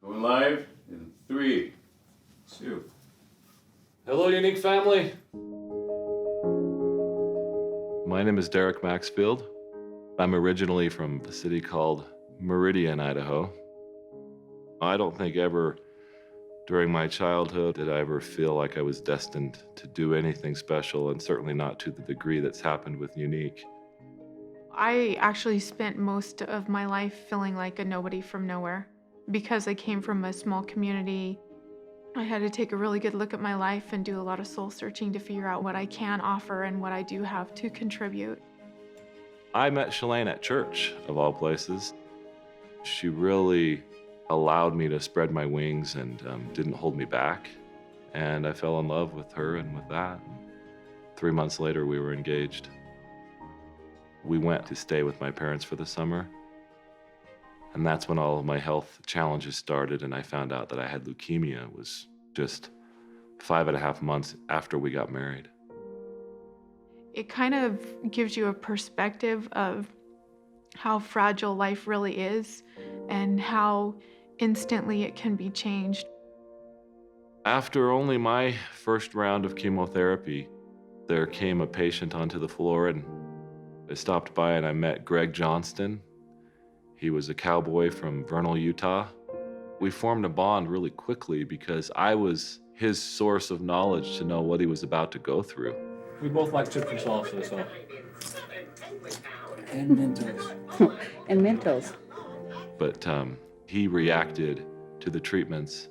Going live in 3, 2. Hello, Younique family. My name is Derek Maxfield. I'm originally from a city called Meridian, Idaho. I don't think ever during my childhood did I ever feel like I was destined to do anything special, and certainly not to the degree that's happened with Younique. I actually spent most of my life feeling like a nobody from nowhere. Because I came from a small community, I had to take a really good look at my life and do a lot of soul searching to figure out what I can offer and what I do have to contribute. I met Shelaine at church, of all places. She really allowed me to spread my wings and didn't hold me back. And I fell in love with her and with that. 3 months later, we were engaged. We went to stay with my parents for the summer. And that's when all of my health challenges started, and I found out that I had leukemia. It was just 5.5 months after we got married. It kind of gives you a perspective of how fragile life really is and how instantly it can be changed. After only my first round of chemotherapy, there came a patient onto the floor, and I stopped by and I met Greg Johnston. He was a cowboy from Vernal, Utah. We formed a bond really quickly because I was his source of knowledge to know what he was about to go through. We both like citrus salsa, so. And Mentos. And Mentos. But he reacted to the treatments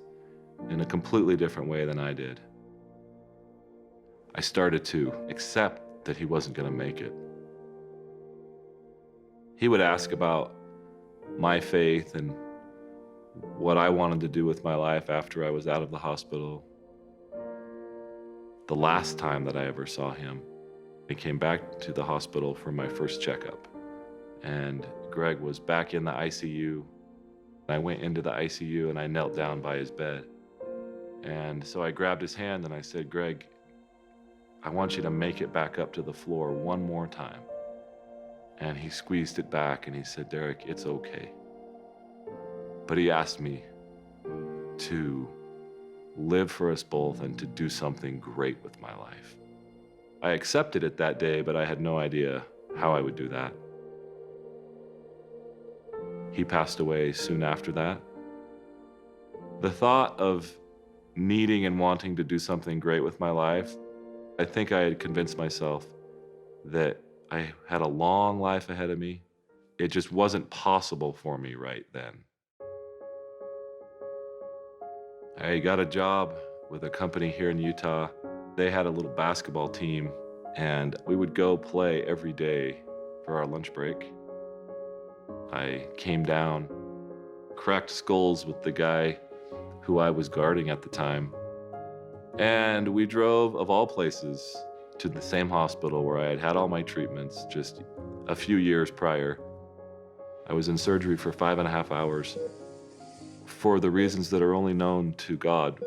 in a completely different way than I did. I started to accept that he wasn't going to make it. He would ask about my faith and what I wanted to do with my life after I was out of the hospital. The last time that I ever saw him, I came back to the hospital for my first checkup, and Greg was back in the ICU. I went into the ICU and I knelt down by his bed. And so I grabbed his hand and I said, "Greg, I want you to make it back up to the floor one more time." And he squeezed it back and he said, "Derek, it's okay." But he asked me to live for us both and to do something great with my life. I accepted it that day, but I had no idea how I would do that. He passed away soon after that. The thought of needing and wanting to do something great with my life, I think I had convinced myself that I had a long life ahead of me. It just wasn't possible for me right then. I got a job with a company here in Utah. They had a little basketball team, and we would go play every day for our lunch break. I came down, cracked skulls with the guy who I was guarding at the time, and we drove, of all places, to the same hospital where I had had all my treatments just a few years prior. I was in surgery for 5.5 hours. For the reasons that are only known to God,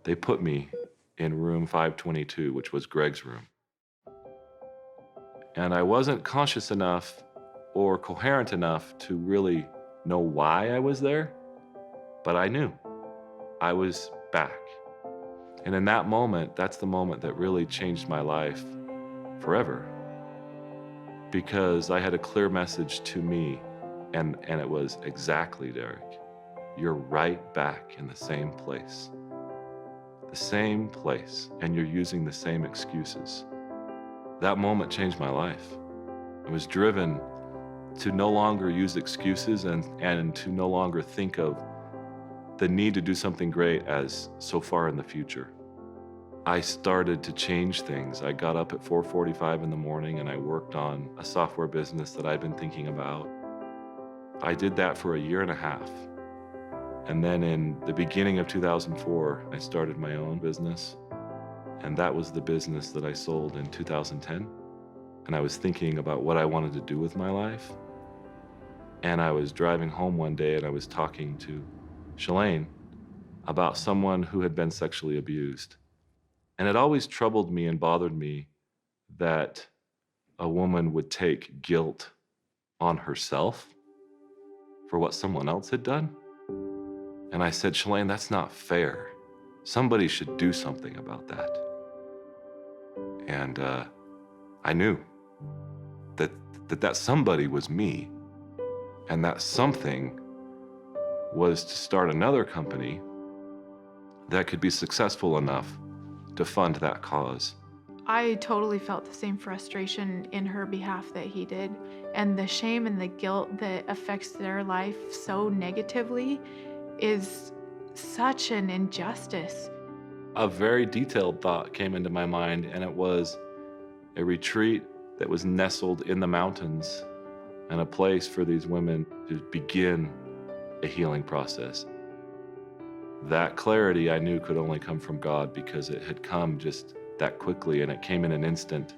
they put me in room 522, which was Greg's room. And I wasn't conscious enough or coherent enough to really know why I was there, but I knew I was back. And in that moment, that's the moment that really changed my life forever. Because I had a clear message to me, and it was, "Exactly, Derek. You're right back in the same place. The same place, and you're using the same excuses." That moment changed my life. I was driven to no longer use excuses and to no longer think of the need to do something great as so far in the future. I started to change things. I got up at 4:45 in the morning and I worked on a software business that I'd been thinking about. I did that for 1.5 years. And then in the beginning of 2004, I started my own business. And that was the business that I sold in 2010. And I was thinking about what I wanted to do with my life. And I was driving home one day and I was talking to Shelaine about someone who had been sexually abused. And it always troubled me and bothered me that a woman would take guilt on herself for what someone else had done. And I said, Shelaine, that's not fair. Somebody should do something about that. And I knew that somebody was me. And that something was to start another company that could be successful enough to fund that cause. I totally felt the same frustration in her behalf that he did. And the shame and the guilt that affects their life so negatively is such an injustice. A very detailed thought came into my mind, and it was a retreat that was nestled in the mountains and a place for these women to begin a healing process. That clarity I knew could only come from God because it had come just that quickly, and it came in an instant.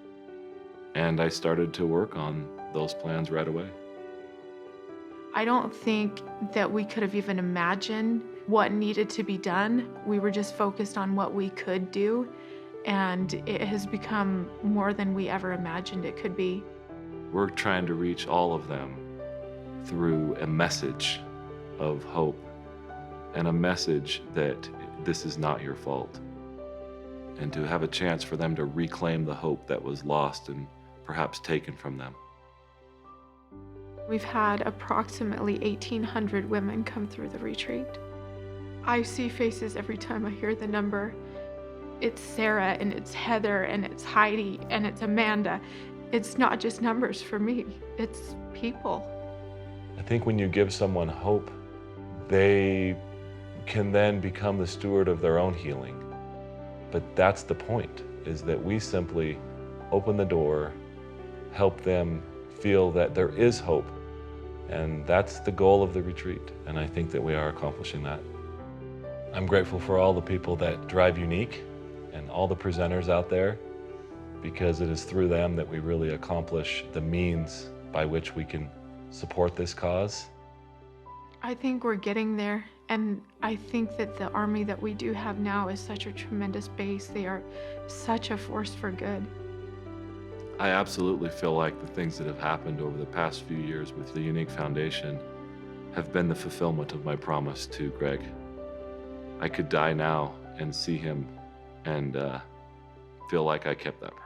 And I started to work on those plans right away. I don't think that we could have even imagined what needed to be done. We were just focused on what we could do, and it has become more than we ever imagined it could be. We're trying to reach all of them through a message of hope and a message that this is not your fault, and to have a chance for them to reclaim the hope that was lost and perhaps taken from them. We've had approximately 1,800 women come through the retreat. I see faces every time I hear the number. It's Sarah, and it's Heather, and it's Heidi, and it's Amanda. It's not just numbers for me, it's people. I think when you give someone hope, they can then become the steward of their own healing. But that's the point, is that we simply open the door, help them feel that there is hope. And that's the goal of the retreat. And I think that we are accomplishing that. I'm grateful for all the people that drive Younique and all the presenters out there, because it is through them that we really accomplish the means by which we can support this cause. I think we're getting there, and I think that the army that we do have now is such a tremendous base. They are such a force for good. I absolutely feel like the things that have happened over the past few years with the Younique Foundation have been the fulfillment of my promise to Greg. I could die now and see him and feel like I kept that promise.